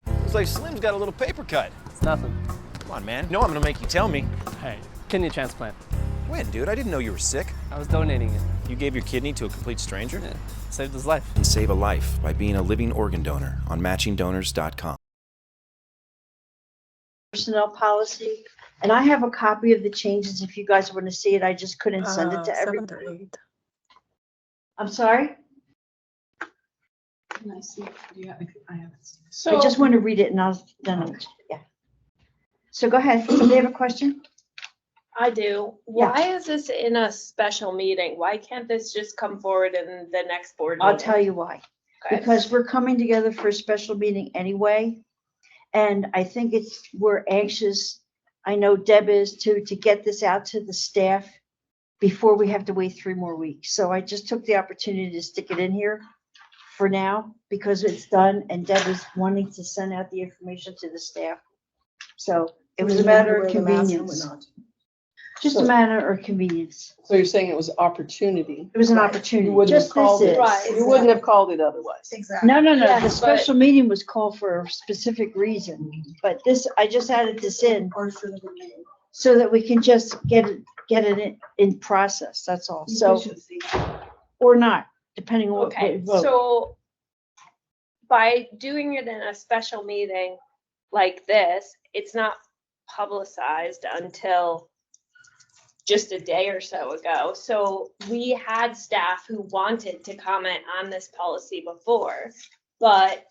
Looks like Slim's got a little paper cut. It's nothing. Come on, man. No, I'm gonna make you tell me. Hey, kidney transplant. When, dude? I didn't know you were sick. I was donating it. You gave your kidney to a complete stranger? Yeah, saved his life. And save a life by being a living organ donor on matchingdonors.com. Personnel policy, and I have a copy of the changes if you guys want to see it. I just couldn't send it to everyone. 7 to 8. I'm sorry? Can I see? Yeah, I haven't seen it. I just want to read it and yeah. So go ahead. Somebody have a question? I do. Why is this in a special meeting? Why can't this just come forward in the next board meeting? I'll tell you why. Okay. Because we're coming together for a special meeting anyway. And I think we're anxious, I know Deb is too, to get this out to the staff before we have to wait 3 more weeks. So I just took the opportunity to stick it in here for now because it's done and Deb is wanting to send out the information to the staff. So it was a matter of convenience. Just a matter of convenience. So you're saying it was opportunity? It was an opportunity. You wouldn't have Just called this it. is. Right. You wouldn't have called it otherwise. Exactly. No. Yes, The but- special meeting was called for a specific reason, but this, I just added this in Or should have been made. so that we can just get it in process. That's all. So, Efficiency. or not, depending on what we Okay, vote. so by doing it in a special meeting like this, it's not publicized until just a day or so ago. So we had staff who wanted to comment on this policy before, but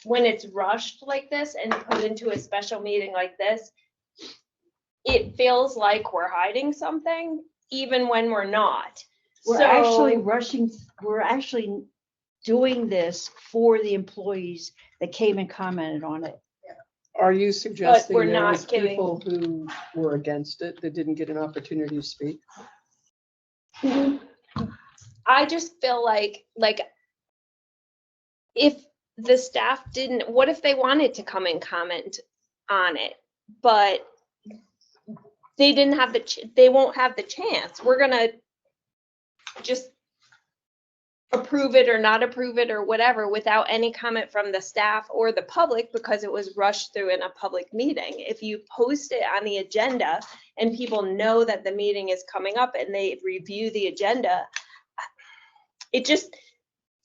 when it's rushed like this and put into a special meeting like this, it feels like we're hiding something, even when we're not. We're actually doing this for the employees that came and commented on it. Are you suggesting we're there not was giving- people who were against it that didn't get an opportunity to speak? I just feel like if the staff didn't, what if they wanted to come and comment on it, but they didn't have they won't have the chance. We're gonna just approve it or not approve it or whatever without any comment from the staff or the public because it was rushed through in a public meeting. If you post it on the agenda and people know that the meeting is coming up and they review the agenda, it just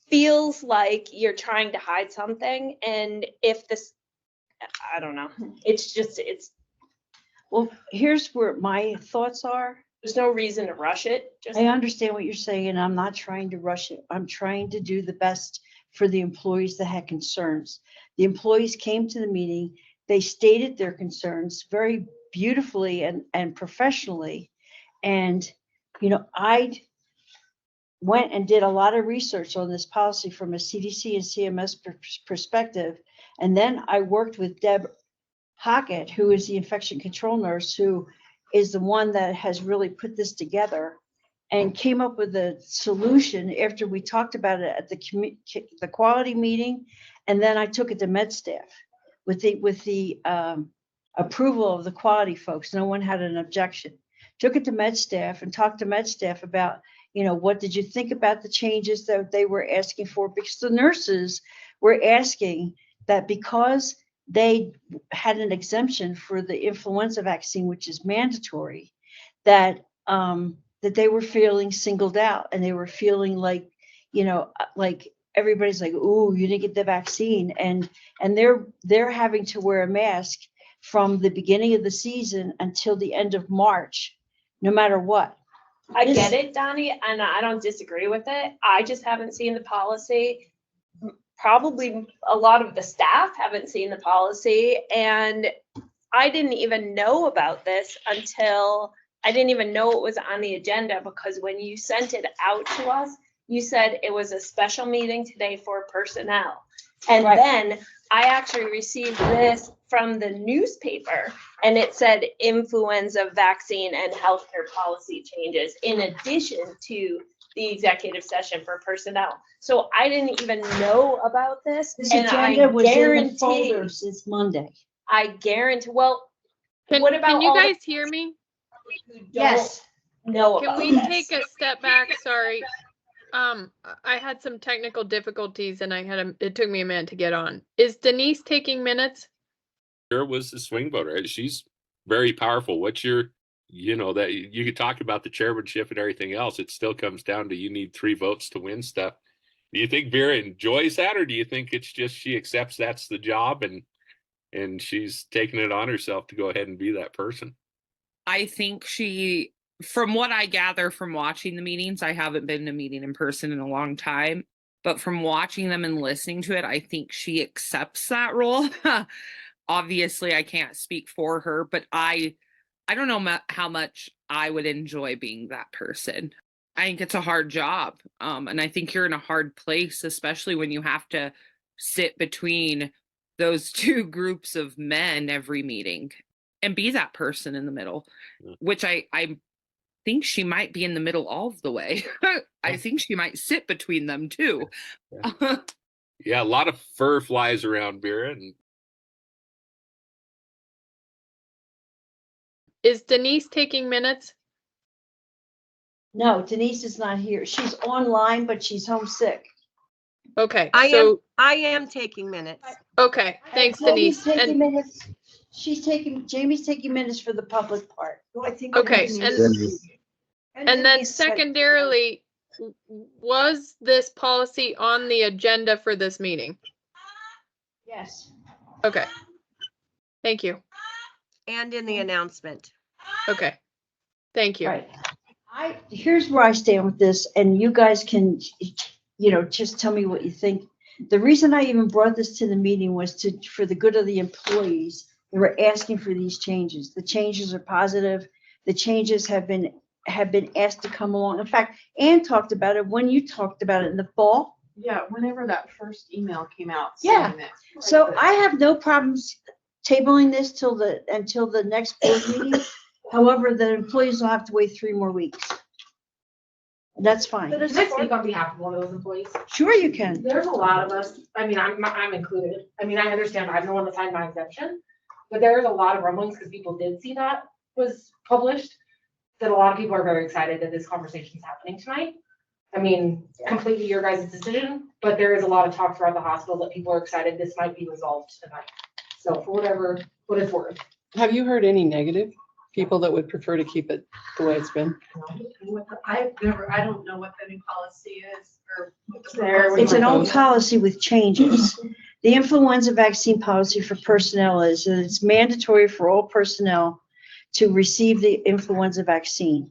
feels like you're trying to hide something. And if this, I don't know, it's Well, here's where my thoughts are. there's no reason to rush it. Just I understand what you're saying, and I'm not trying to rush it. I'm trying to do the best for the employees that had concerns. The employees came to the meeting, they stated their concerns very beautifully and professionally. And, I went and did a lot of research on this policy from a CDC and CMS perspective. And then I worked with Deb Hockett, who is the infection control nurse, who is the one that has really put this together and came up with a solution after we talked about it at the quality meeting. And then I took it to med staff with the approval of the quality folks. No one had an objection. Took it to med staff and talked to med staff about, what did you think about the changes that they were asking for? Because the nurses were asking that because they had an exemption for the influenza vaccine, which is mandatory, that they were feeling singled out and they were feeling like, like everybody's like, "Ooh, you didn't get the vaccine," and they're having to wear a mask from the beginning of the season until the end of March, no matter what. I get it, Donnie, and I don't disagree with it. I just haven't seen the policy. Probably a lot of the staff haven't seen the policy, and I didn't even know about this until I didn't even know it was on the agenda, because when you sent it out to us, you said it was a special meeting today for personnel. And Right. then I actually received this from the newspaper, and it said influenza vaccine and healthcare policy changes in addition to the executive session for personnel. So I didn't even know about this, This and I agenda was in the guarantee, folder since Monday. well, what about Can you all the guys hear me? who don't Yes, know Can about we this? take a step back? Sorry. I had some technical difficulties and it took me a minute to get on. Is Denise taking minutes? Here was the swing voter. She's very powerful. What's your, that you could talk about the chairmanship and everything else. It still comes down to you need 3 votes to win stuff. Do you think Vera enjoys that, or do you think it's just she accepts that's the job and she's taking it on herself to go ahead and be that person? I think she, from what I gather from watching the meetings, I haven't been to a meeting in person in a long time, but from watching them and listening to it, I think she accepts that role. Obviously, I can't speak for her, but I don't know how much I would enjoy being that person. I think it's a hard job. And I think you're in a hard place, especially when you have to sit between those 2 groups of men every meeting and be that person in the middle, which I think she might be in the middle all of the way. I think she might sit between them too. Yeah, a lot of fur flies around Vera, and Is Denise taking minutes? no, Denise is not here. She's online, but she's homesick. Okay, I so, am taking minutes. okay, thanks Jamie's Denise. taking And, minutes. Jamie's taking minutes for the public part. okay, and then Denise said- secondarily, was this policy on the agenda for this meeting? Yes. Okay. Thank you. And in the announcement. Okay. Thank you. Right. Here's where I stand with this, and you guys can, just tell me what you think. The reason I even brought this to the meeting was for the good of the employees. They were asking for these changes. The changes are positive. The changes have been asked to come along. In fact, Ann talked about it when you talked about it in the fall. Yeah, whenever that first email came out. Yeah. saying that. So I have no problems tabling this until the next board meeting. However, the employees will have to wait 3 more weeks. That's fine. Can I speak on behalf of one of those employees? Sure you can. There's a lot of us, I mean, I'm included. I mean, I understand I'm the one that signed my exemption, but there's a lot of rumblings because people did see that was published, that a lot of people are very excited that this conversation is happening tonight. I mean, completely your guys' decision, but there is a lot of talk throughout the hospital that people are excited this might be resolved tonight. So for what it's worth. Have you heard any negative people that would prefer to keep it the way it's been? I don't know what the new policy is or. It's an old policy with changes. The influenza vaccine policy for personnel is that it's mandatory for all personnel to receive the influenza vaccine.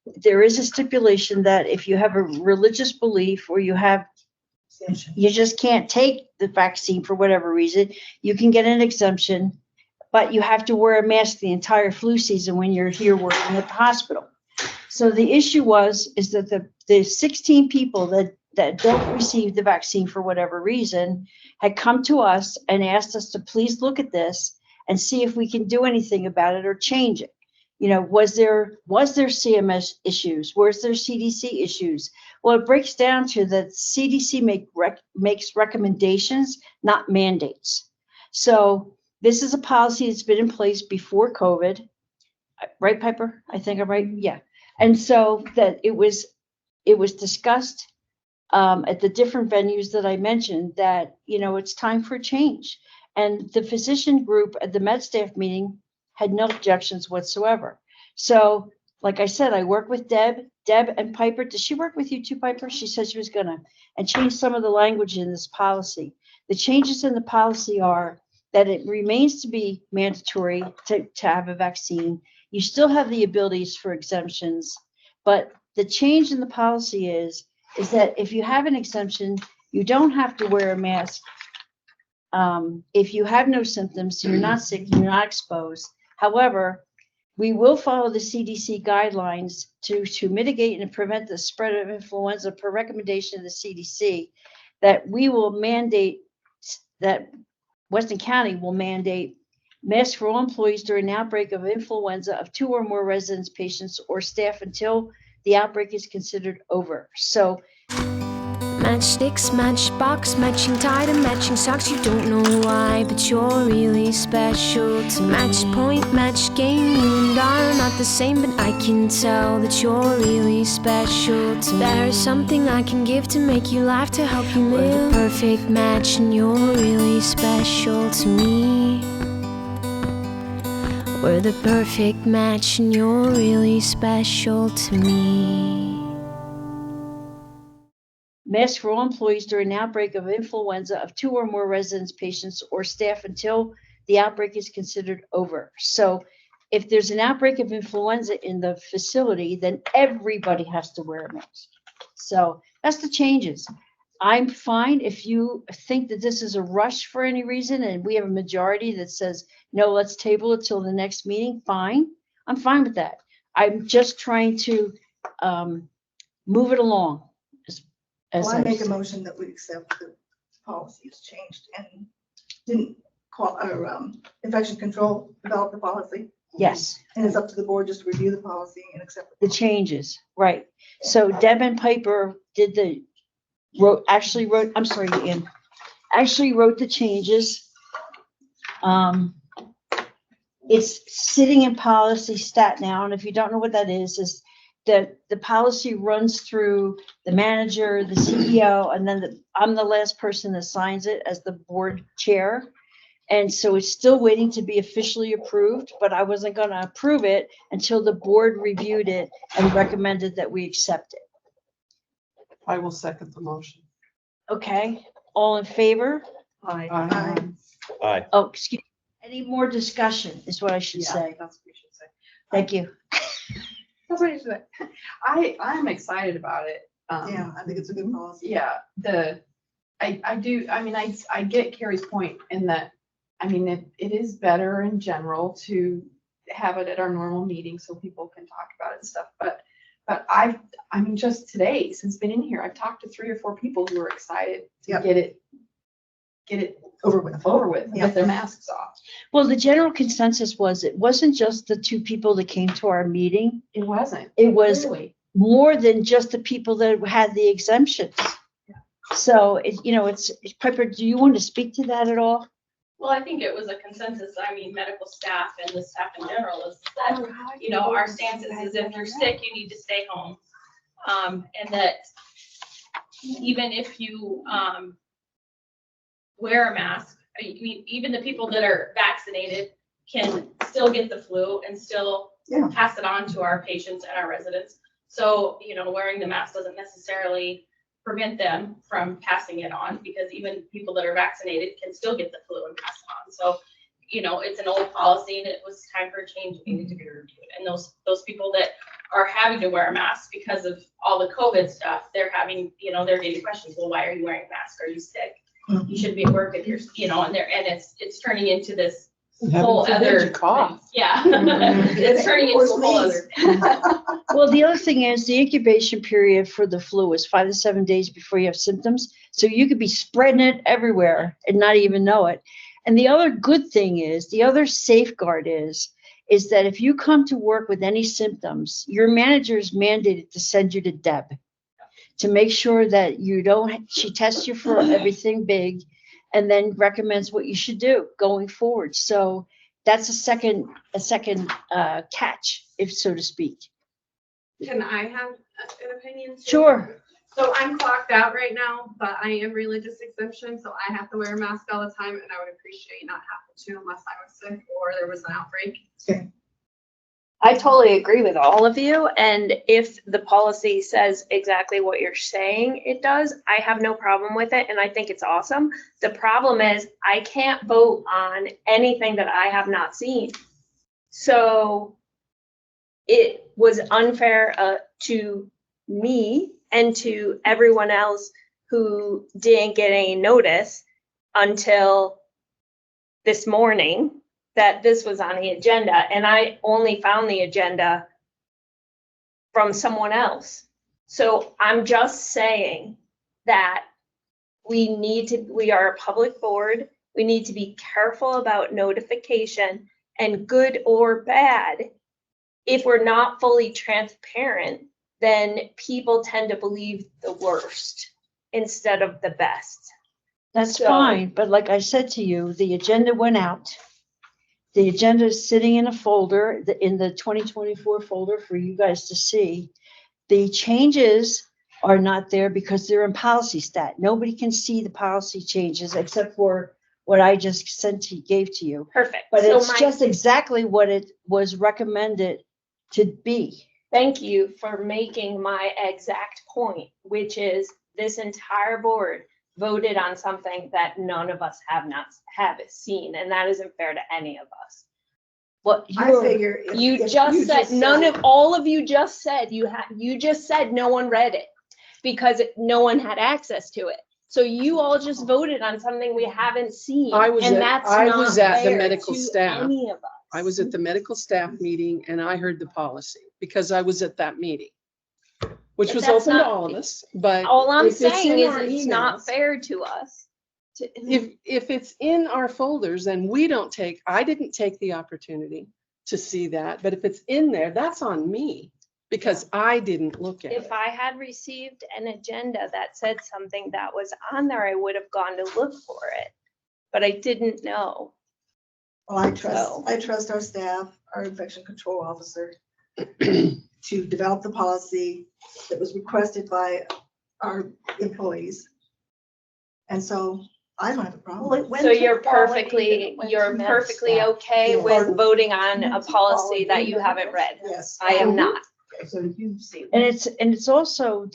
There is a stipulation that if you have a religious belief or you just can't take the vaccine for whatever reason, you can get an exemption, but you have to wear a mask the entire flu season when you're here working at the hospital. So the issue is that the 16 people that don't receive the vaccine for whatever reason had come to us and asked us to please look at this and see if we can do anything about it or change it. Was there CMS issues? Was there CDC issues? Well, it breaks down to that CDC makes recommendations, not mandates. So this is a policy that's been in place before COVID, right, Piper? I think I'm right. Yeah. And so that it was discussed at the different venues that I mentioned that, it's time for change. And the physician group at the med staff meeting had no objections whatsoever. So, like I said, I work with Deb and Piper. Does she work with you too, Piper? She said she was gonna, and change some of the language in this policy. The changes in the policy are that it remains to be mandatory to have a vaccine. You still have the abilities for exemptions, but the change in the policy is that if you have an exemption, you don't have to wear a mask. If you have no symptoms, you're not sick, you're not exposed. However, we will follow the CDC guidelines to mitigate and prevent the spread of influenza per recommendation of the CDC, that we will mandate that Weston County will mandate masks for all employees during an outbreak of influenza of 2 or more residents, patients, or staff until the outbreak is considered over. So Matchsticks, matchbox, matching tie to matching socks. You don't know why, but you're really special to match point, match game. You and I are not the same, but I can tell that you're really special to me. There is something I can give to make you laugh, to help you live. We're the perfect match, and you're really special to me. We're the perfect match, and you're really special to me. masks for all employees during an outbreak of influenza of 2 or more residents, patients, or staff until the outbreak is considered over. So if there's an outbreak of influenza in the facility, then everybody has to wear a mask. So that's the changes. I'm fine if you think that this is a rush for any reason, and we have a majority that says, no, let's table it till the next meeting, fine. I'm fine with that. I'm just trying to move it along. Well, I make a motion that we accept the policy as changed and didn't call, infection control develop the policy. Yes. And it's up to the board just to review the policy and accept The changes, right. So Deb and Piper did actually wrote the changes. It's sitting in policy stat now, and if you don't know what that is that the policy runs through the manager, the CEO, and then I'm the last person that signs it as the board chair. And so it's still waiting to be officially approved, but I wasn't going to approve it until the board reviewed it and recommended that we accept it. I will second the motion. Okay, all in favor? Aye. Aye. Oh, excuse me. Any more discussion is what I should say. That's what we should say. Thank you. That's what you should say. I'm excited about it. Yeah, I think it's a good policy. Yeah, I get Carrie's point in that, I mean, it is better in general to have it at our normal meeting so people can talk about it and stuff. But I mean, just today, since been in here, I've talked to 3 or 4 people who are excited to get it over with, get their masks off. Well, the general consensus was it wasn't just the 2 people that came to our meeting. It wasn't. It was Clearly. more than just the people that had the exemptions. Yeah. So it's Piper, do you want to speak to that at all? Well, I think it was a consensus. I mean, medical staff and the staff in general is that, our stance is if you're sick, you need to stay home. And that even if you wear a mask, even the people that are vaccinated can still get the flu and still pass it on to our patients and our residents. So, wearing the mask doesn't necessarily prevent them from passing it on, because even people that are vaccinated can still get the flu and pass it on. So, it's an old policy and it was time for a change. It needed to be reviewed. And those people that are having to wear a mask because of all the COVID stuff, they're having, they're getting questions. Well, why are you wearing a mask? Are you sick? You should be at work if you're, and it's turning into this whole other cough. Yeah. It's turning into a whole other thing. Well, the other thing is the incubation period for the flu is 5 to 7 days before you have symptoms. So you could be spreading it everywhere and not even know it. And the other good thing is, the other safeguard is that if you come to work with any symptoms, your manager is mandated to send you to Deb to make sure that she tests you for everything big and then recommends what you should do going forward. So that's a second catch, if so to speak. Can I have an opinion? Sure. So I'm clocked out right now, but I am religious exemption, so I have to wear a mask all the time, and I would appreciate not having to unless I was sick or there was an outbreak. Okay. I totally agree with all of you. And if the policy says exactly what you're saying it does, I have no problem with it. And I think it's awesome. The problem is I can't vote on anything that I have not seen. So it was unfair to me and to everyone else who didn't get any notice until this morning that this was on the agenda, and I only found the agenda from someone else. So I'm just saying that we are a public board. We need to be careful about notification, and good or bad. If we're not fully transparent, then people tend to believe the worst instead of the best. That's So- fine, but like I said to you, the agenda went out. The agenda is sitting in a folder, in the 2024 folder for you guys to see. The changes are not there because they're in policy stat. Nobody can see the policy changes except for what I just gave to you. Perfect. But So it's just exactly what it was recommended to be. Thank you for making my exact point, which is this entire board voted on something that none of us have seen, and that isn't fair to any of us. What I figure. if- You if just said, said- all of you just said, you just said no one read it because no one had access to it. So you all just voted on something we haven't seen, I was and at- that's I not was at the fair medical to staff. any of us. I was at the medical staff meeting and I heard the policy because I was at that meeting, which But was that's open to not- all of us, but. All I'm if it's saying in is our it's not emails- fair to us. If it's in our folders, then I didn't take the opportunity to see that, but if it's in there, that's on me because I didn't look at it. If I had received an agenda that said something that was on there, I would have gone to look for it, but I didn't know. Well, I So- trust our staff, our infection control officer to develop the policy that was requested by our employees. And so I don't have a problem. So you're perfectly okay Yes. with voting on a policy that you haven't read? Yes. I am not. So you see. And it's also,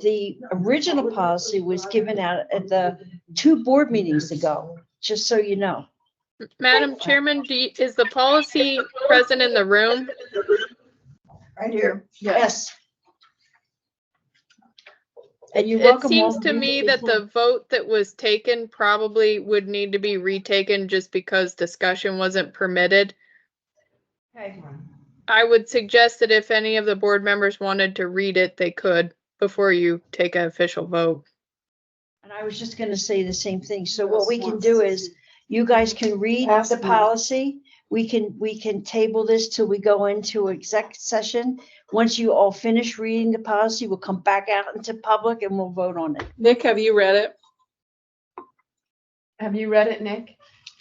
the original policy was given out at the 2 board meetings ago, just so you know. Madam Chairman, is the policy present in the room? Right here. Yes. And you're It welcome. seems all to of you me to that the vote that was taken probably would need to be retaken just because discussion wasn't permitted. Okay. I would suggest that if any of the board members wanted to read it, they could before you take an official vote. And I was just gonna say the same thing. So what we can do is, you guys can read the policy. We can table this till we go into exec session. Once you all finish reading the policy, we'll come back out into public and we'll vote on it. Nick, have you read it? Have you read it, Nick?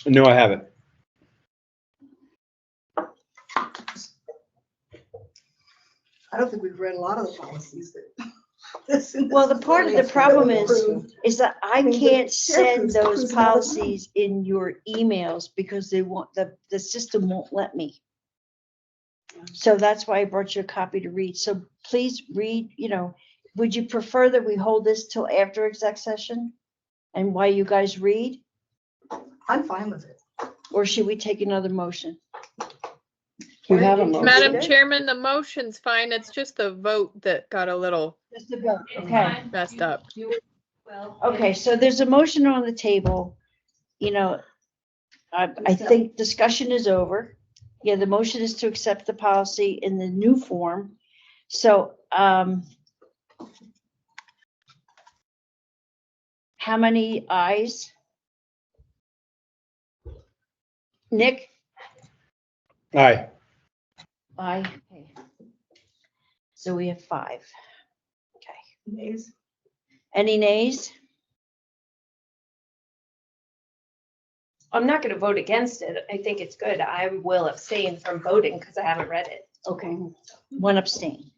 No, I haven't. I don't think we've read a lot of the policies that. Well, the part of the problem is that I mean, the can't sheriff send was those cruising all the policies in your emails because they won't, the system won't let me. So that's why I brought you a copy to read. So please read, would you prefer that we hold this till after exec session? And while you guys read, I'm fine with it. or should we take another motion? We have a motion. Madam Chairman, the motion's fine. It's just the vote that got a little Just a vote, okay. messed up. Okay, so there's a motion on the table, I think discussion is over. Yeah, the motion is to accept the policy in the new form. So, how many ayes? Nick? Aye. Aye. Okay. So we have 5. Okay. Nays? Any nays? I'm not gonna vote against it. I think it's good. I will abstain from voting because I haven't read it. Okay, 1 abstain.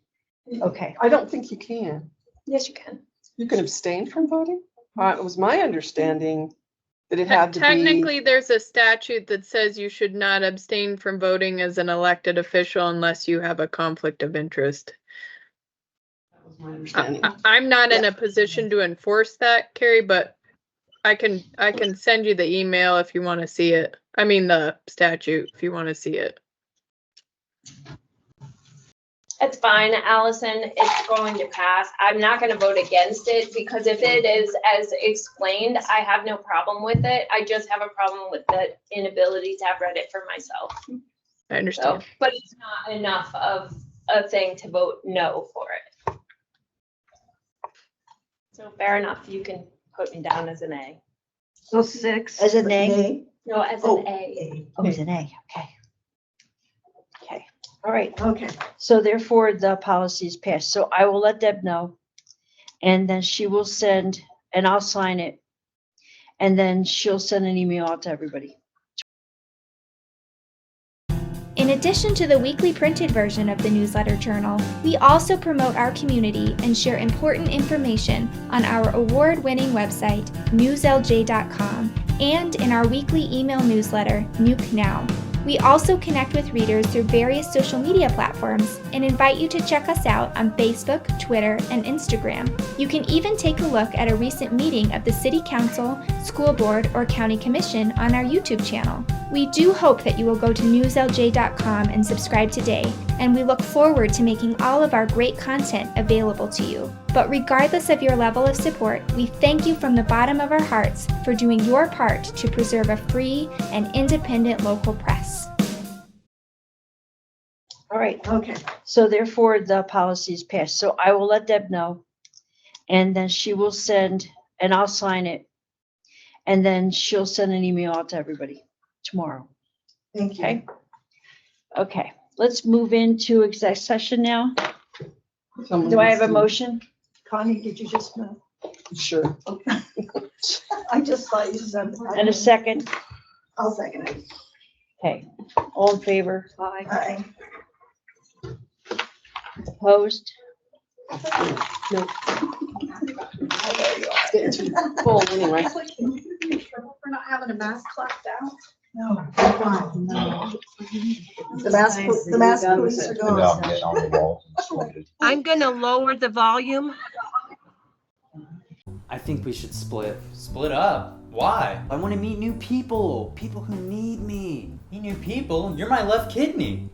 Okay. I don't think you can. Yes, you can. You can abstain from voting? It was my understanding that it had to be. Technically, there's a statute that says you should not abstain from voting as an elected official unless you have a conflict of interest. That was my understanding. I'm not in a position to enforce that, Carrie, but I can send you the email if you want to see it. I mean, the statute, if you want to see it. It's fine, Allison. It's going to pass. I'm not gonna vote against it because if it is as explained, I have no problem with it. I just have a problem with the inability to have read it for myself. I understand. So, but it's not enough of a thing to vote no for it. So fair enough, you can put me down as an A. So 6. As a nay? Nay. No, as Oh, an A. Oh, it's an A, okay. Okay, all right. Okay. So therefore, the policy is passed. So I will let Deb know. And then she will send, and I'll sign it. And then she'll send an email out to everybody. In addition to the weekly printed version of the newsletter journal, we also promote our community and share important information on our award-winning website, newslj.com, and in our weekly email newsletter, Nuke Now. We also connect with readers through various social media platforms and invite you to check us out on Facebook, Twitter, and Instagram. You can even take a look at a recent meeting of the City Council, School Board, or County Commission on our YouTube channel. We do hope that you will go to newslj.com and subscribe today, and we look forward to making all of our great content available to you. But regardless of your level of support, we thank you from the bottom of our hearts for doing your part to preserve a free and independent local press. All right. Okay. So therefore, the policy is passed. So I will let Deb know. And then she will send, and I'll sign it. And then she'll send an email out to everybody tomorrow. Thank you. Okay? Okay, let's move into exec session now. Do I have a motion? Connie, did you just move? Sure. Okay. I just thought you said. And a second? I'll second it. Okay, all in favor? Aye. Opposed? No. It's getting too full anyway. For not having a mask clapped out. No, no. The mask police are gone. I'm gonna lower the volume. I think we should split up. Why? I want to meet new people who need me. Meet new people? You're my left kidney.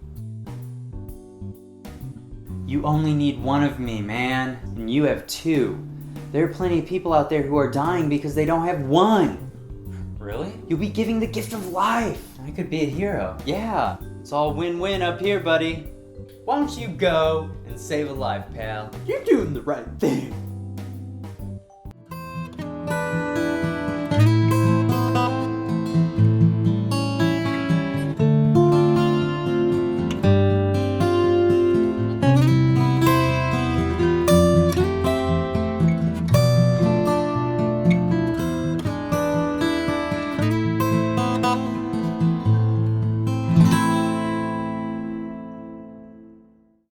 You only need one of me, man, and you have two. There are plenty of people out there who are dying because they don't have one. Really? You'll be giving the gift of life. I could be a hero. Yeah, it's all win-win up here, buddy. Why don't you go and save a life, pal? You're doing the right thing.